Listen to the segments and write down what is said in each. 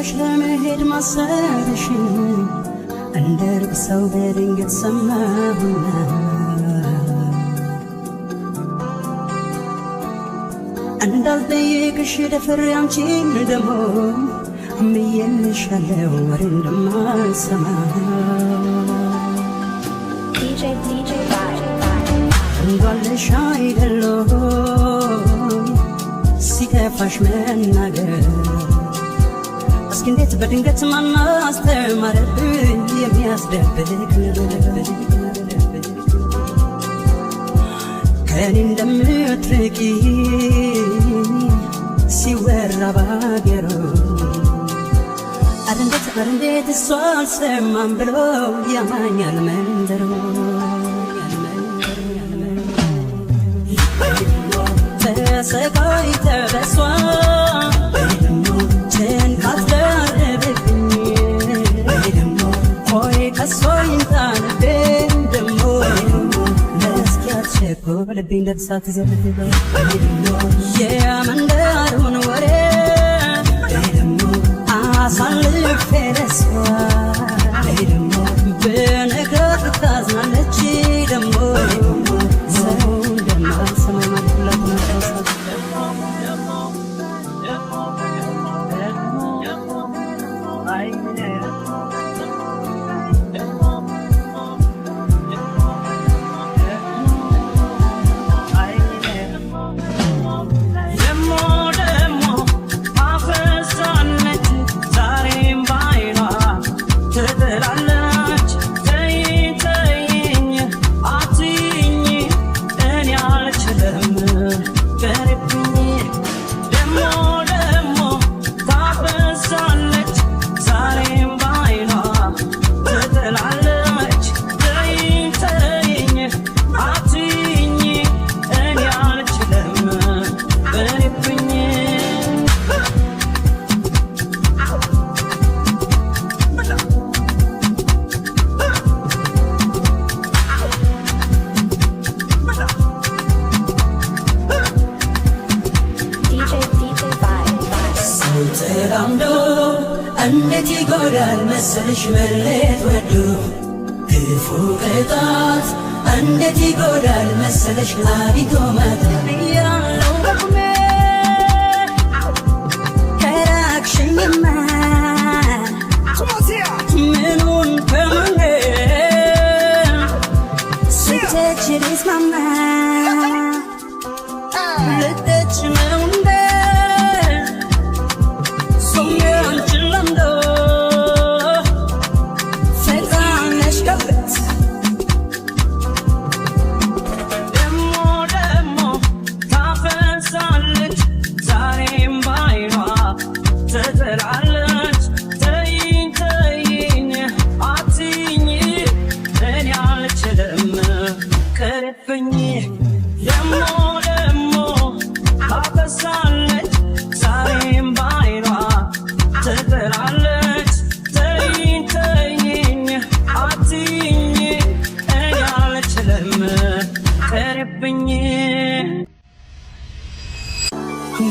ትተሽ ለመሄድ ማሰብሽ እንደ ርቅ ሰው በድንገት ሰማሁና እንዳልጠይቅሽ ደፍሬ አንቺን ደግሞ እምዬልሻለሁ ወሬ እንደማልሰማ እንዳለሽ አይደለሁ ሲከፋሽ መናገር እስኪ እንዴት በድንገት ማናስተማረብኝ የሚያስደብቅ ነገር ከኔ እንደምትርቂ ሲወራ ባገሩ አረንዴት እሷ አልሰማም ብሎ ያማኛል መንደሩ ተሰቃይተ በሷ ጭንቃት ደረብብኝ ሆይ ከሷ ይንታንቤ ደሞ ለስኪያት ሸኮ በልብኝ ለብሳት ዘብልበ የመንደሩን ወሬ አሳልፌ ለሷ ብነግራት ታዝናለች ደሞ ሰው እንደማልሰማ ማለትላት ናሳሳት እንዴት ይጎዳል መሰልሽ መለየት ወዶ ክፉ ቅጣት እንዴት ይጎዳል መሰልሽ አቢቶ መጥለብ ያለው በቁሜ ከራቅሽኝማ ምኑን ከመንገ ስተች ሊስማማ ልተች ነው እንደ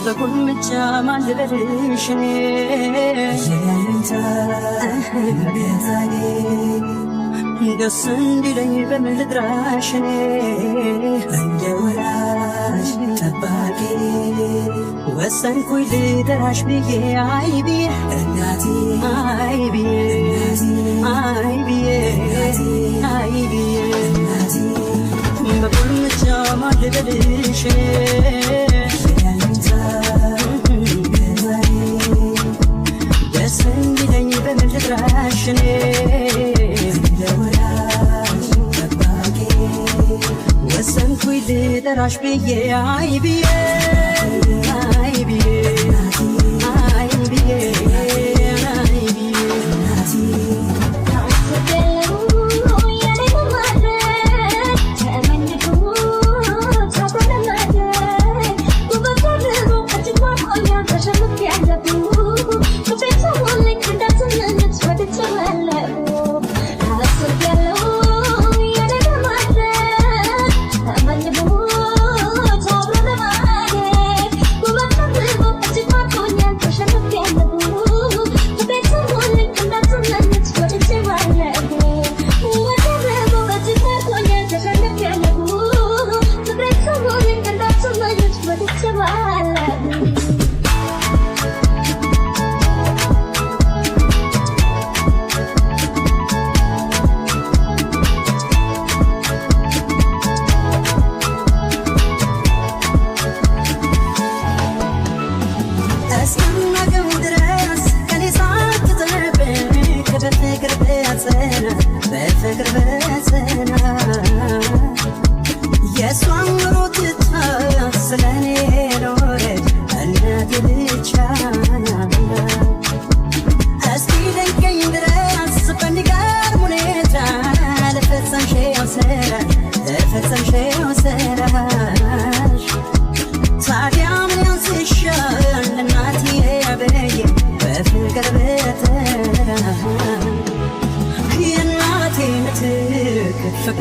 በቁልምጫ ማልበልሽ እኔ ደስ እንዲለኝ በምን ልጥራሽ እኔ እንደ ወላጅ ጠባቂ ወሰንኩኝ ልጠራሽ ብዬ አይ ብዬ እናቴ አይ ብዬ አይ ብዬ አይ ብዬ በቁልምጫ ማልበልሽ ደስ እንዲለኝ በምን ልጥራሽ እኔ እንደ ወላጅ ጠባቂ ወሰንኩኝ ልጠራሽ ብዬ አይ ብዬ አይ ብዬ አይ ብዬ አይ ብዬ Bye.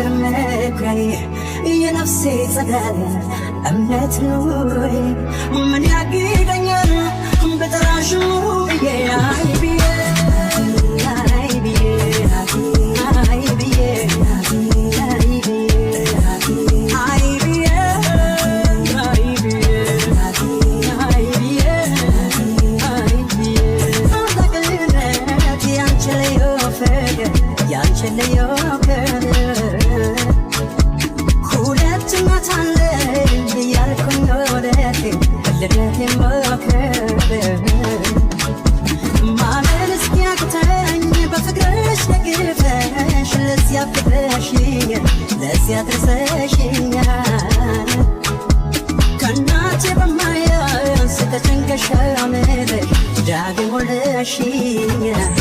ፍቅር መኩሪያዬ የነፍሴ ጸዳል እምነት ኑሮዬ ምን ያግደኛል በጠራሽ ብዬ አይ ብዬ ከእናቴ በማያንስ ተጨንቀሽ አመለሽ ዳግም ወለሽኛል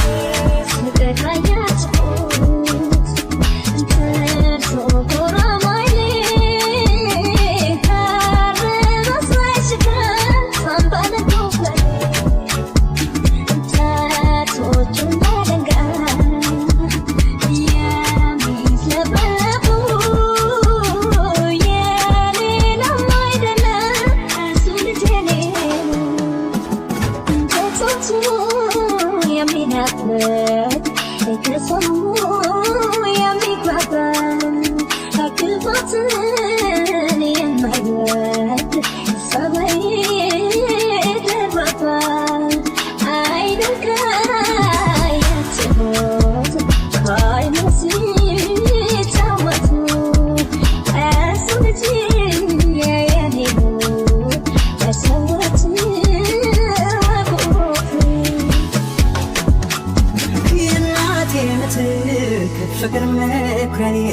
ፍቅር መኩሪያዬ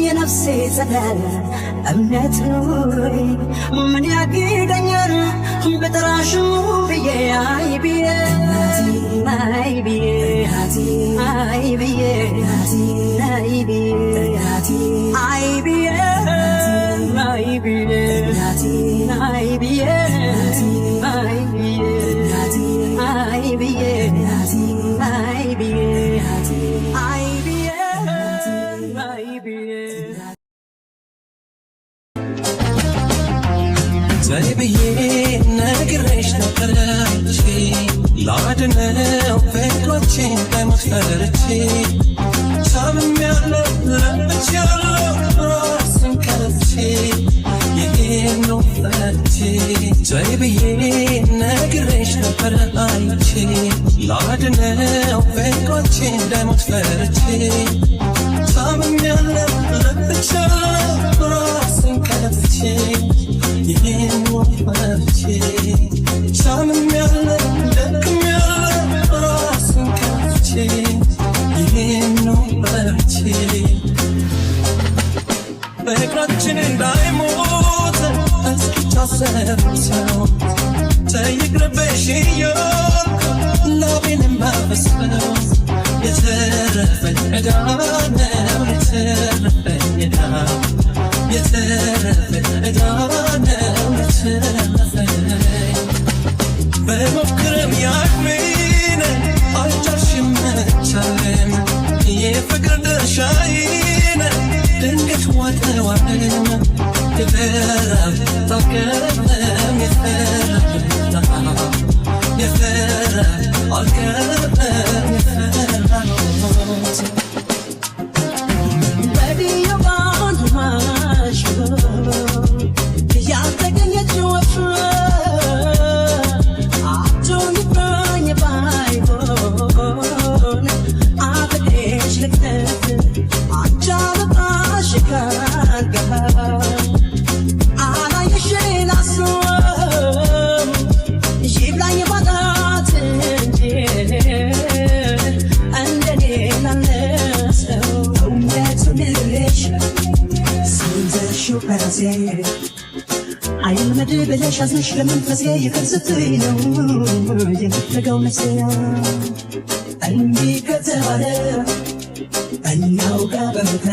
የነፍሴ ጸዳል እምነት ኑሮዬ ምን ያግደኛል በጠራሽ ብዬ አይ ብዬ አይ ብዬ አይ ብዬ አይ ብዬ አይ ብዬ አይ ብዬ አይ ብዬ አይ ብዬ አይ ብዬ አይ ብዬ ዘይ ብዬ ነግሬሽ ነበር ላድነው ፍቅሮቼን በሞት ፈርቼ ታምሜያለሁ ለምቻለሁ ራሴን ከፍቼ ይሄን ነው ፈርቼ ዘይ ብዬ ነግሬሽ ነበር አይቼ ላድነው ፍቅሮቼን በሞት ፈርቼ ታምሜያለሁ ለምቻለሁ ራሴን ከፍቼ ይሄን ወፈርቼ ሳምሜያለሁ ደክሜያለሁ ራሴን ከፍቼ ይሄን ወፈርቼ ፍቅራችን እንዳይሞት እስኪታሰብ ሰው ተይቅርብሽ እያልኩ ላቤን የማፈስሰው የተረፈኝ ዕዳ ነው የተረፈኝ ዕዳ የተረፈኝ ዕዳ ነው የተረፈኝ በሞክርም ያቅሜን አልቻልሽም መቻልም የፍቅር ድርሻዬን ድንገት ዋጠዋልም የፈራም ታልቀረም የፈራም አልቀረም የፈራሞት ያልተገኘች ወፍ አትሆንብኝ ባይሆን አብሬሽ ልክተት አንቺ አልባሽ ካልገባ አላየሽን አስብ ይብላኝ ባጣት እንጂ እንደኔ ላለ ሰው እውነቱን ልልሽ ስንዘሽው በራሴ አይልመድ ብለሽ አዝነሽ ለመንፈሴ ይቅር ስትይ ነው የምትነጋው ነፍሴያ እንዲህ ከተባለ እኛው ጋር በመታ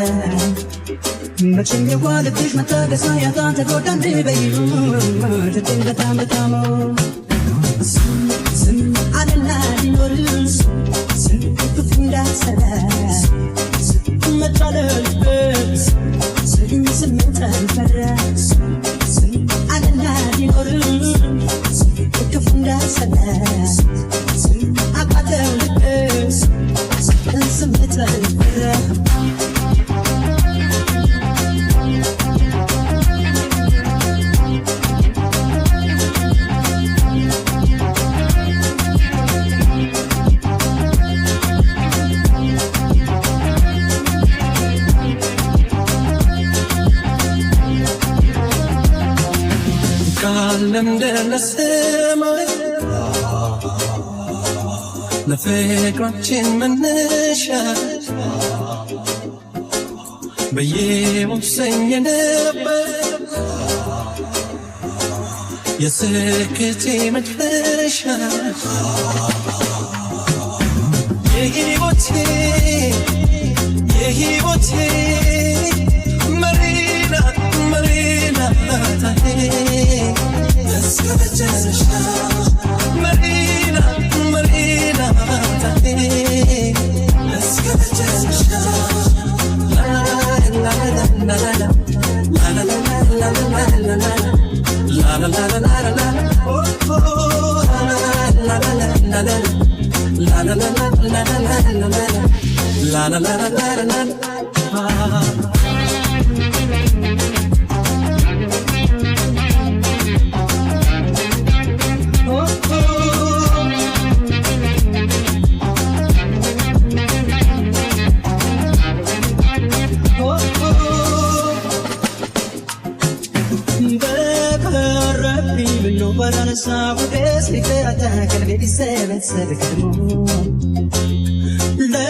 መቼም የዋልብሽ መታገሳ ያጣ ተጎዳ እንድበይሉ ልቤን በጣም በጣም ዝም አለና ሊኖር ስንት ክፉ እንዳሰራ መታለልበት ስሜት አልፈረስ አለና ሊኖርም ክፉ እንዳሰለ አቃተው ልብስ ስሜት አልፈረስ ለምደነ ሰማይ ለፍቅራችን መነሻ በየወሰኝ ነበር የስኬቴ መድረሻ የህይወቴ መሪና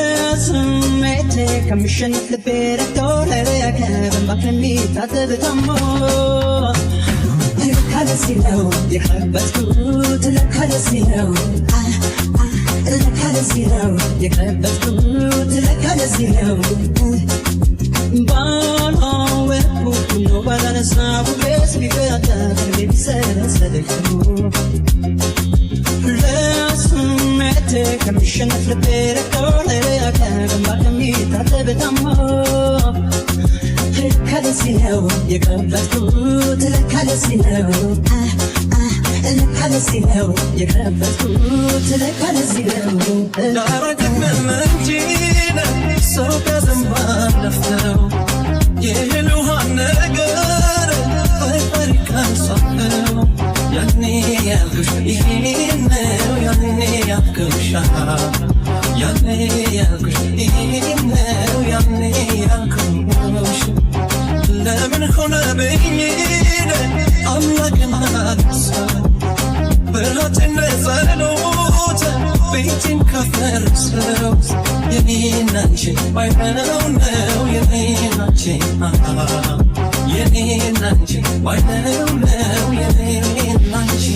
ለስሜቴ ከምሸነፍ ልቤ ረግቶ ለረከብን ባከሚታተብ ታሞ ለካ ለዚህ ነው የከበትኩት ለካ ለዚህ ነው ለካ ለዚህ ነው የከበትኩት ለካ ለዚህ ነው ባላወቅኩት ነው ባላነሳው ቤት ቢፈታ ከልቤ ቢሰለሰል ለስሜቴ ከምሸነፍ ልቤ ረግቶ ለረከብን ባከሚታተብ ታሞ ለካ ለዚህ ነው የከበትኩት ለካ ለዚህ ነው ለካ ለዚህ ነው የከበትኩት ለካ ለዚህ ነው ዳራግመን መንጂነ ሰው ከዘንባ ለፍተው የእህል ውሃ ነገር ፈሪካን ሳፈው ያኔ ያልኩሽ ይሄን ነው ያኔ ያልኩሽ ያኔ ያልኩሽ ይሄን ነው ያኔ ያልኩሽ ለምን ሆነ ብኝ አምላክን አነሳ ብላቴን ጸሎት ቤቴን ካፈረሰው የኔና አንቺ ባይሆነው ነው የኔና አንቺ የኔና አንቺ ባይሆነው ነው የኔና አንቺ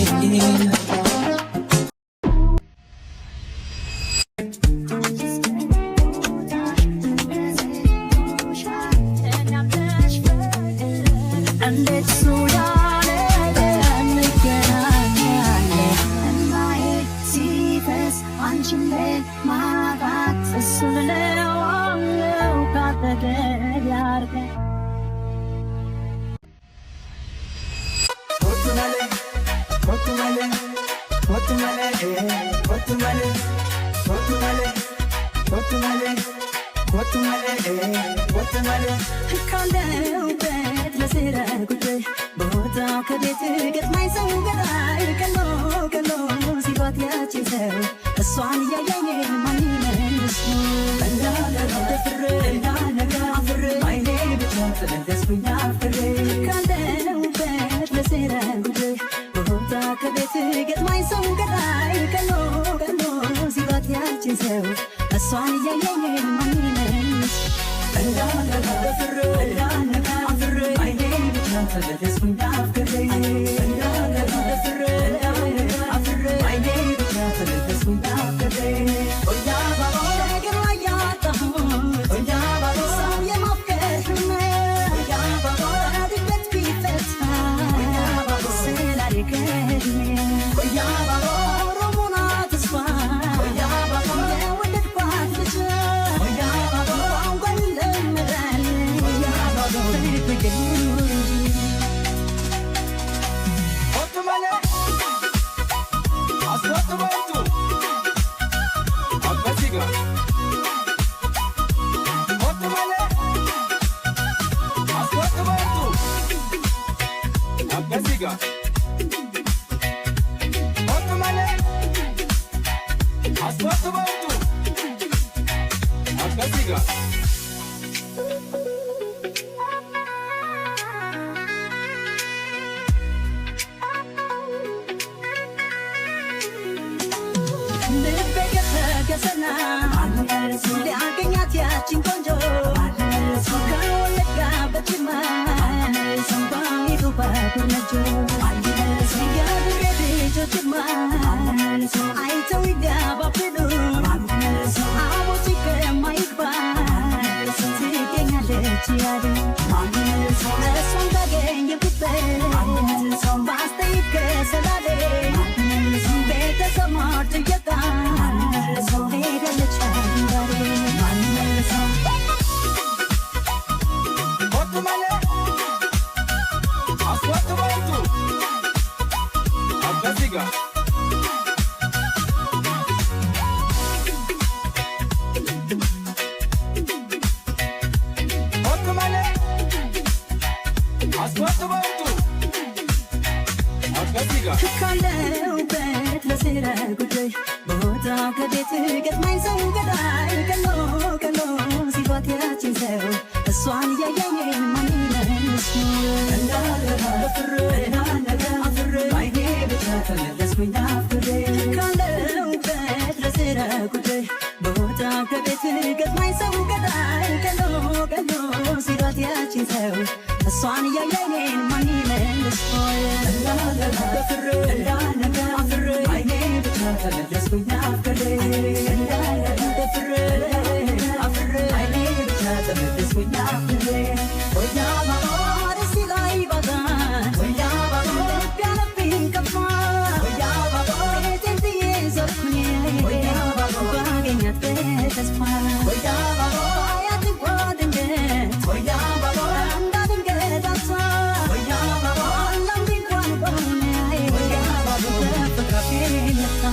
ካለሁበት ለስራ ጉዳይ ቦታው ከቤት ገጥማኝ ሰው ገዳይ ቀሎ ቀሎ ሲባት ያችን ሰው እሷን እያየኝ ማን ይመልስ እንዳለ ደፍሬ እንዳነጋ አፍሬ አይኔ ብቻ ተመለስኩኝ አፍሬ ካለሁበት ለስራ ጉዳይ ቦታው ከቤት ገጥማኝ ሰው ገዳይ ቀሎ ቀሎ ሲባት ያችን ሰው እሷን እያየኝ ማን ይመልስ እንዳነጋ ደፍሬ እንዳነጋ አፍሬ አይኔ ብቻ ተመለስኩኝ አፍሬ እንዳነጋ ደፍሬ እንዳነጋ አፍሬ አይኔ ብቻ ተመለስኩኝ አፍሬ ኦያ ባባ ነገር ያጣሁ ኦያ ባባ ሰው የማፍቀር ኦያ ባባ ድበት ቢፈታ ኦያ ባባ ስላልከኝ ኦያ ባባ ሮሙና ተስፋ ኦያ ባባ የወደድኳት ልጅ ኦያ ባባ አንጓለም Ascolta molto. A casiga. ገሰና ሊያገኛት ያችን ቆንጆ ከወለጋ በጅማ ሰንባይቱ ባቡነጆ የድሬ ልጆችማ አይተው ይዳባብሉ አቦች ከማይግባ ትገኛለች ያሉ እሷን ካገኘሁበት ባስጠይቅ ከሰላሌ ቤተሰብ ማር ትየጣ ሄደለች አንዳሬ Ottomale. Ascolta molto. A casiga. Ottomale. Ascolta molto. A casiga. ካለሁበት ለስራ ጉዳይ ቦታው ከቤት ገጥማኝ ሰው ገዳይ ቀሎ ሲሏት ያችን ሰው እሷን እያየኝ ማን ይመልስ ባይኔ ብቻ ተመለስኩኝ ናፍሬ ካለሁበት ለስራ ጉዳይ ቦታው ከቤት ገጥማኝ ሰው ገዳይ ቀሎ ሲሏት ያችን ሰው እሷን እያየኝ ማን ይመልስ ባይኔ ብቻ ተመለስኩኝ ናፍሬ ባይኔ ብቻ ተመለስኩኝ ናፍሬ ወያ ባባር ሲላይ ባዛ ወያ ባባር ልብ ያለብኝ ከፋ ወያ ባባር ቤቴንትዬ ዘርኩኝ ወያ ባባር ባገኛት በተስፋ ወያ ባባር አያትጓ ድንገት ወያ ባባር እንዳ ድንገት አሳ ወያ ባባር ለምዲንኳን በሆነ ወያ ባባር ተፈቅራፊ ነታ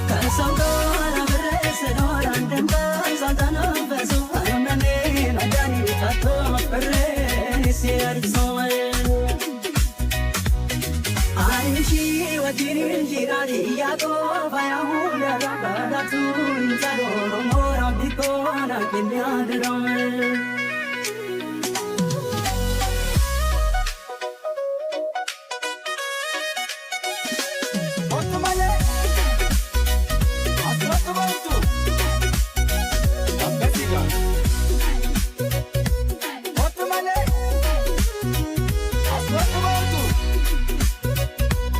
ከሰው ጋር አብሬ ስኖር አንድም ቀን ሳልተነፈስ ህመሜ መድኃኒት አጥቶ ፍሬ ሲያድሰው Aishi wajinin jirani yago baya hula rabadatu Inzaro mora bikona kenyadram Ottomale. Ascolta molto. A casiga. Ottomale. Ascolta molto.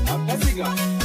A casiga.